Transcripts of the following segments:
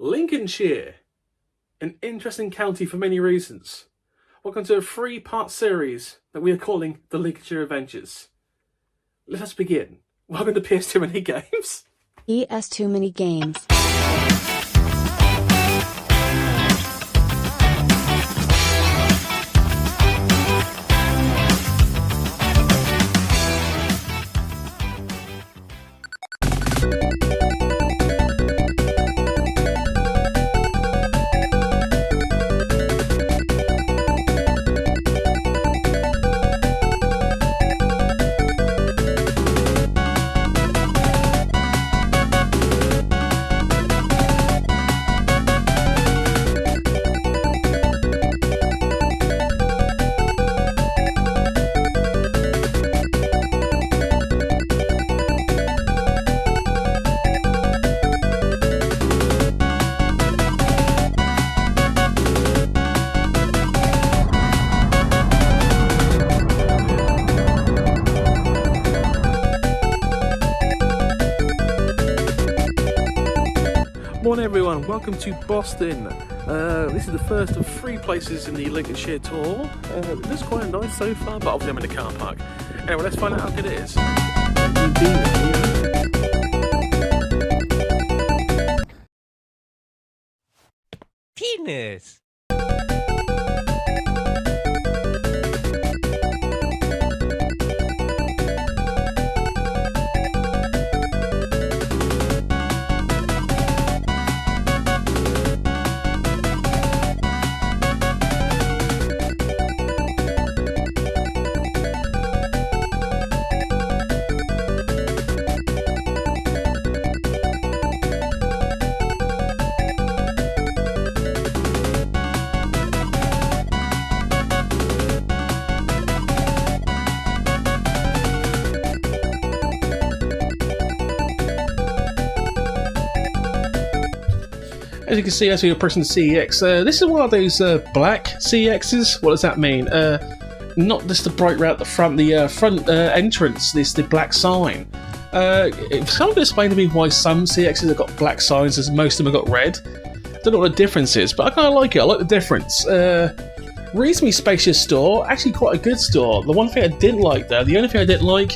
Lincolnshire, an interesting county for many reasons. Welcome to a three-part series that we are calling the Lincolnshire Adventures. Let us begin. Welcome to PS Too Many Games. ES Too Many Games. Morning everyone, welcome to Boston. This is the first of three places in the Lincolnshire tour. It looks quite nice so far, but obviously I'm in a car park. Anyway, let's find out how good it is. Penis. As you can see, as we approach the CEX, this is one of those black CEXs. What does that mean? Not just the bright red at the front, the front entrance, the black sign. Someone could explain to me why some CEXs have got black signs as most of them have got red. I don't know what the difference is, but I kind of like it. I like the difference. Reasonably spacious store, actually quite a good store. The one thing I didn't like though, the only thing I didn't like,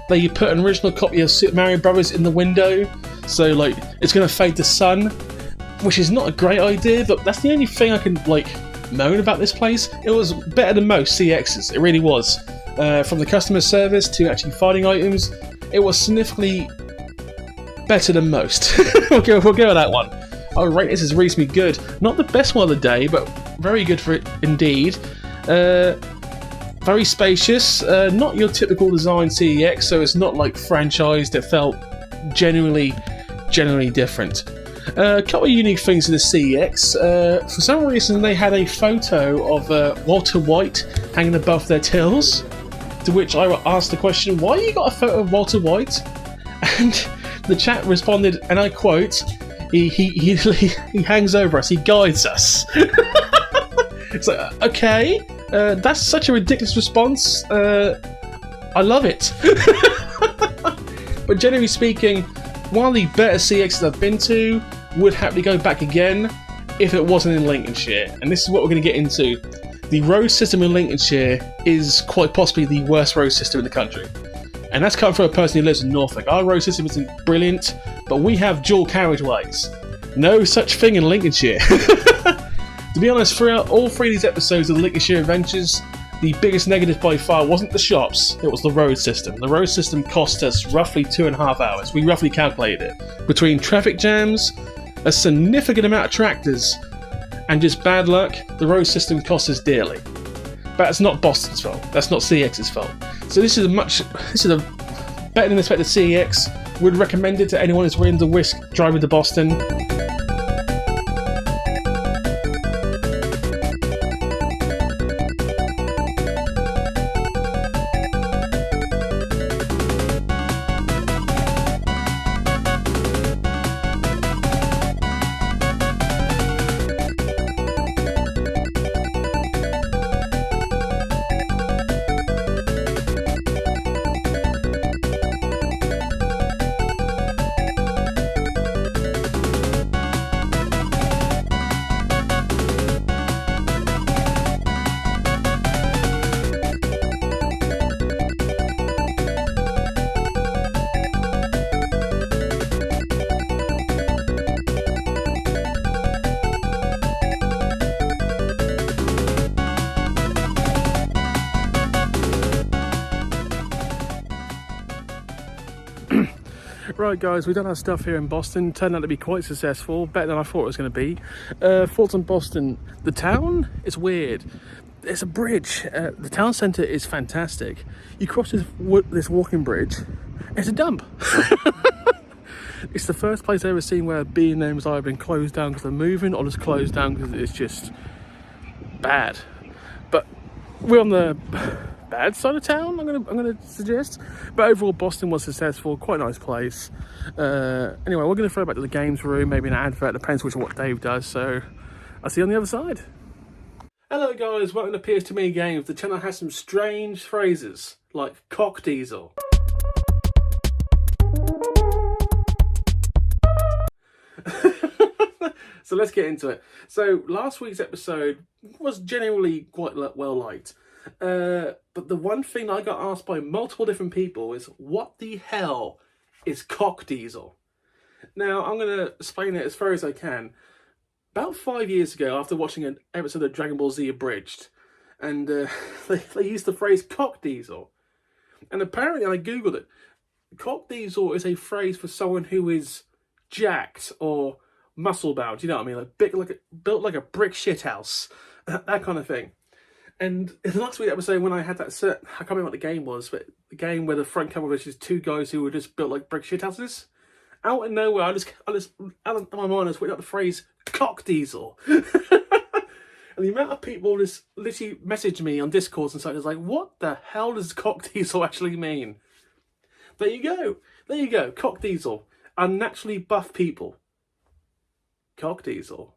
they put an original copy of Super Mario Brothers in the window, so like it's going to fade the sun. Which is not a great idea, but that's the only thing I can moan about this place. It was better than most CXs, it really was. From the customer service to actually finding items, it was significantly better than most. we'll go with that one. I would rate this as reasonably good. Not the best one of the day, but very good for it indeed. Very spacious, not your typical design CEX, so it's not like franchised. It felt generally different. A couple of unique things in the CEX. For some reason, they had a photo of Walter White hanging above their tills. To which I asked the question, "Why you got a photo of Walter White?" And the chat responded, and I quote, "He hangs over us. He guides us." It's like, okay, that's such a ridiculous response. I love it. But generally speaking, one of the better CXs I've been to, would happily go back again if it wasn't in Lincolnshire. And this is what we're going to get into. The road system in Lincolnshire is quite possibly the worst road system in the country. And that's coming from a person who lives in Norfolk. Our road system isn't brilliant, but we have dual carriageways. No such thing in Lincolnshire. To be honest, throughout all three of these episodes of the Lincolnshire Adventures, the biggest negative by far wasn't the shops, it was the road system. The road system cost us roughly 2.5 hours. We roughly calculated it. Between traffic jams, a significant amount of tractors, and just bad luck, the road system cost us dearly. But that's not Boston's fault. That's not CEX's fault. So this is a better than expected CEX. Would recommend it to anyone who's willing to risk driving to Boston. Right guys, we've done our stuff here in Boston. Turned out to be quite successful, better than I thought it was going to be. Thoughts on Boston. The town is weird. There's a bridge. The town centre is fantastic. You cross this walking bridge, it's a dump. It's the first place I've ever seen where B&M's either been closed down because they're moving or just closed down because it's just bad. But we're on the bad side of town, I'm gonna suggest. But overall, Boston was successful, quite a nice place. Anyway, we're gonna throw back to the games room, maybe an advert, depends which what Dave does. So I'll see you on the other side. Hello guys, welcome to PS2 Mini Games. The channel has some strange phrases like cock diesel. So let's get into it. So last week's episode was generally quite well liked. But the one thing I got asked by multiple different people is, what the hell is cock diesel? Now, I'm going to explain it as far as I can. About 5 years ago, after watching an episode of Dragon Ball Z Abridged, and they used the phrase cock diesel. And apparently, I googled it, cock diesel is a phrase for someone who is jacked or muscle bound, you know what I mean? Built like a brick shithouse, that kind of thing. And in the last week episode, when I had that set, I can't remember what the game was, but the game where the front cover was just two guys who were just built like brick shithouses. Out of nowhere, I just out of my mind, I just went out the phrase cock diesel. And the amount of people just literally messaged me on Discord and such, like, what the hell does cock diesel actually mean? There you go, cock diesel. Unnaturally buff people. Cock diesel.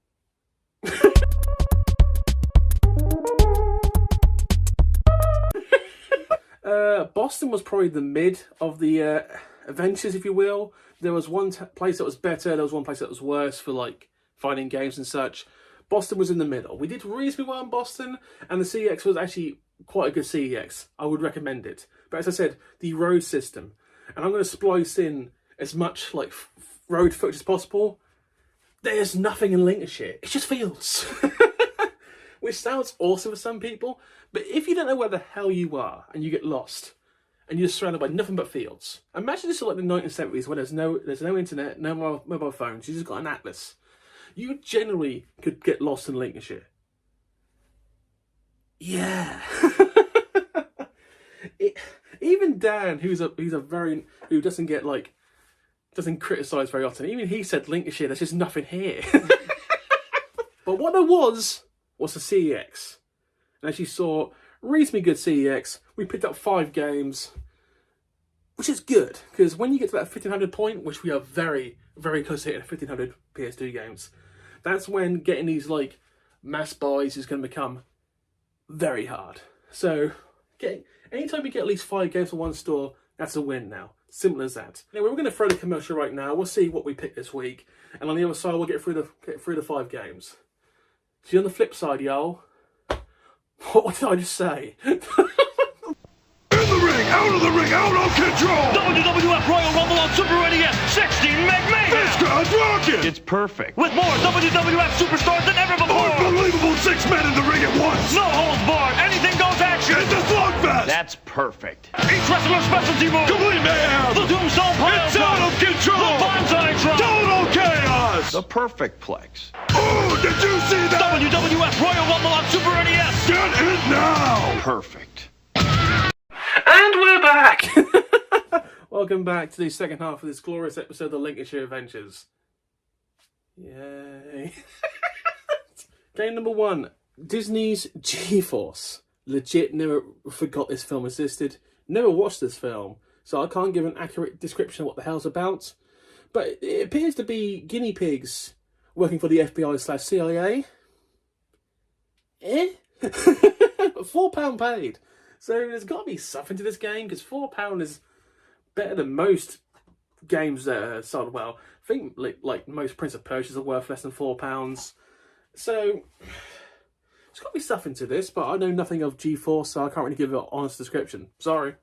Boston was probably the mid of the adventures, if you will. There was one place that was better, there was one place that was worse for like finding games and such. Boston was in the middle. We did reasonably well in Boston, and the CEX was actually quite a good CEX. I would recommend it. But as I said, the road system, and I'm going to splice in as much like road footage as possible. There's nothing in Lincolnshire. It's just fields. Which sounds awesome for some people, but if you don't know where the hell you are and you get lost and you're surrounded by nothing but fields, imagine this is like the 1970s when there's no internet, no mobile phones, you just got an atlas. You generally could get lost in Lincolnshire. Yeah. Even Dan, who doesn't criticise very often, even he said Lincolnshire, there's just nothing here. But what there was the CEX. And as you saw, reasonably good CEX. We picked up 5 games, which is good, because when you get to that 1500 point, which we are very, very close to hitting 1500 PS2 games, that's when getting these like mass buys is going to become very hard. So anytime you get at least 5 games from one store, that's a win now. Simple as that. Anyway, we're going to throw the commercial right now. We'll see what we pick this week, and on the other side, we'll get through the 5 games. See, on the flip side, y'all, what did I just say? In the ring, out of control! WWF Royal Rumble on Super NES, 16 Meg Mayhem! This crowd's rocking! It's perfect. With more WWF superstars than ever before! Unbelievable 6 men in the ring at once! No holds barred, anything goes action! It's a slugfest! That's perfect. Each wrestler's specialty move! Complete mayhem! The Tombstone Pile It's out of control! The Bonsai Drop! Total chaos! The perfect plex. Oh, did you see that? WWF Royal Rumble on Super NES! Get it now! Perfect. And we're back! Welcome back to the second half of this glorious episode of the Lincolnshire Adventures. Yay. Game number 1. Disney's G-Force. Legit never forgot this film existed. Never watched this film, so I can't give an accurate description of what the hell's about. But it appears to be guinea pigs working for the FBI/CIA. £4 paid. So there's got to be something to this game, because £4 is better than most games that are sold well. I think like most Prince of Persia's are worth less than £4. So there's got to be something to this, but I know nothing of G-Force, so I can't really give an honest description. Sorry.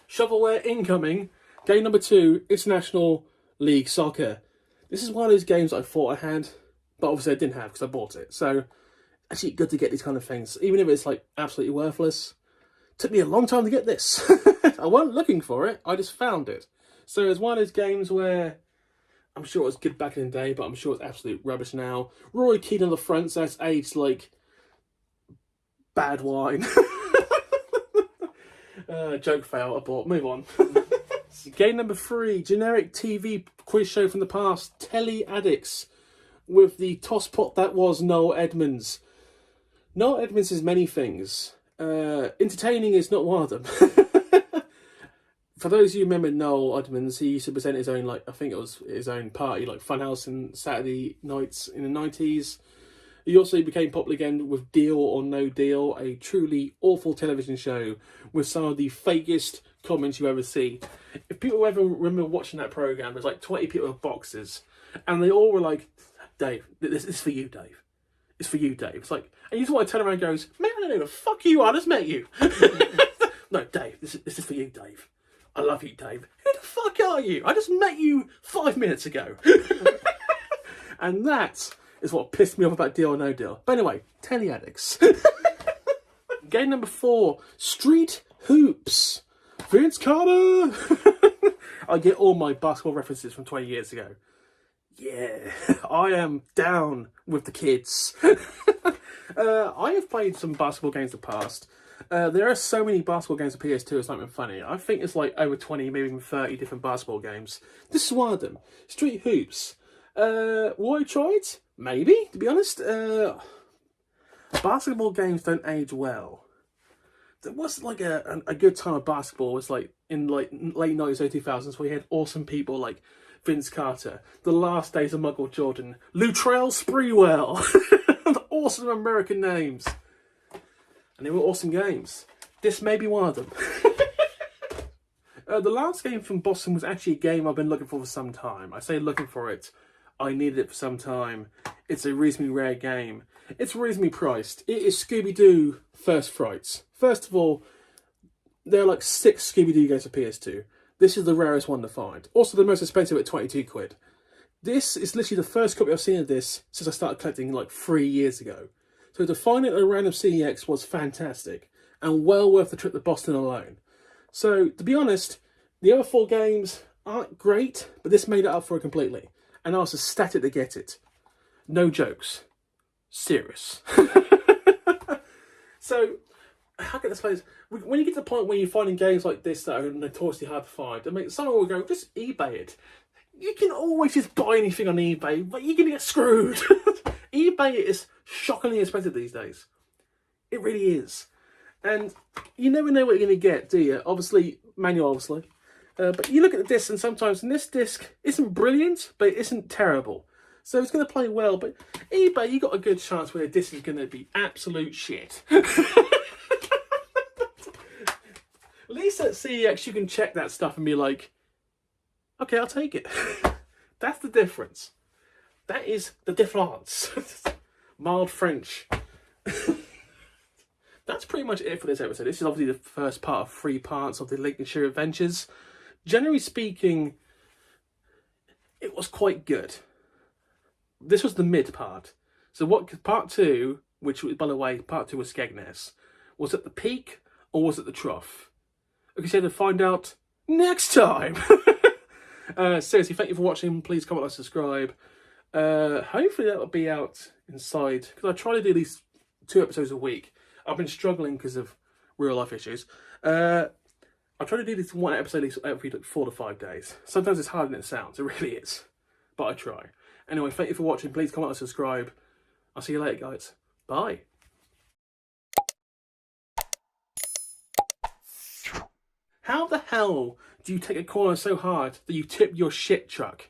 Shovelware incoming. Game number 2, International League Soccer. This is one of those games I thought I had, but obviously I didn't have because I bought it. So actually good to get these kind of things, even if it's like absolutely worthless. Took me a long time to get this. I wasn't looking for it, I just found it. So it's one of those games where I'm sure it was good back in the day, but I'm sure it's absolute rubbish now. Roy Keane on the front, so it's aged like bad wine. Joke fail, abort. Move on. Game number 3, generic TV quiz show from the past, Telly Addicts, with the tosspot that was Noel Edmonds. Noel Edmonds is many things. Entertaining is not one of them. For those of you who remember Noel Edmonds, he used to present his own, like, I think it was his own party, like Funhouse and Saturday nights in the 90s. He also became popular again with Deal or No Deal, a truly awful television show with some of the fakest comments you ever see. If people ever remember watching that programme, there's like 20 people with boxes, and they all were like, Dave, this is for you, Dave. It's for you, Dave. It's like, and you just want to turn around and goes, man, I don't know the fuck you are, I just met you. No, Dave, this is for you, Dave. I love you, Dave. Who the fuck are you? I just met you 5 minutes ago. And that is what pissed me off about Deal or No Deal. But anyway, Telly Addicts. Game number 4, Street Hoops. Vince Carter. I get all my basketball references from 20 years ago. Yeah, I am down with the kids. I have played some basketball games in the past. There are so many basketball games on PS2, it's not even funny. I think it's like over 20, maybe even 30 different basketball games. This is one of them. Street Hoops. What I tried? Maybe, to be honest. Basketball games don't age well. There was like a good time of basketball. It was like in like late 90s, early 2000s, where you had awesome people like Vince Carter, The Last Days of Michael Jordan, Lutrell Sprewell. Awesome American names. And they were awesome games. This may be one of them. The last game from Boston was actually a game I've been looking for some time. I say looking for it. I needed it for some time. It's a reasonably rare game. It's reasonably priced. It is Scooby-Doo First Frights. First of all, there are like 6 Scooby-Doo games for PS2. This is the rarest one to find. Also the most expensive at 22 quid. This is literally the first copy I've seen of this since I started collecting like 3 years ago. So to find it at a random CEX was fantastic, and well worth the trip to Boston alone. So, to be honest, the other 4 games aren't great, but this made it up for it completely. And I was ecstatic to get it. No jokes. Serious. So, how can I explain this? When you get to the point where you're finding games like this that are notoriously hard to find, I mean, someone will go, just eBay it. You can always just buy anything on eBay, but you're going to get screwed. eBay is shockingly expensive these days. It really is. And you never know what you're going to get, do you? Obviously, manual, obviously. But you look at the disc, and sometimes this disc isn't brilliant, but it isn't terrible. So it's going to play well. But eBay, you got a good chance where the disc is going to be absolute shit. At least at CEX, you can check that stuff and be like, okay, I'll take it. That's the difference. That is the difference. Mild French. That's pretty much it for this episode. This is obviously the first part of 3 parts of the Lincolnshire Adventures. Generally speaking, it was quite good. This was the mid part. So what part 2, which by the way, part 2 was Skegness, was it the peak or was it the trough? Okay, so to find out next time. Seriously, thank you for watching. Please comment, like, subscribe. Hopefully that will be out inside, because I try to do these 2 episodes a week. I've been struggling because of real life issues. I try to do this 1 episode every 4 to 5 days. Sometimes it's harder than it sounds, it really is. But I try. Anyway, thank you for watching. Please comment and subscribe. I'll see you later, guys. Bye. How the hell do you take a corner so hard that you tip your shit truck?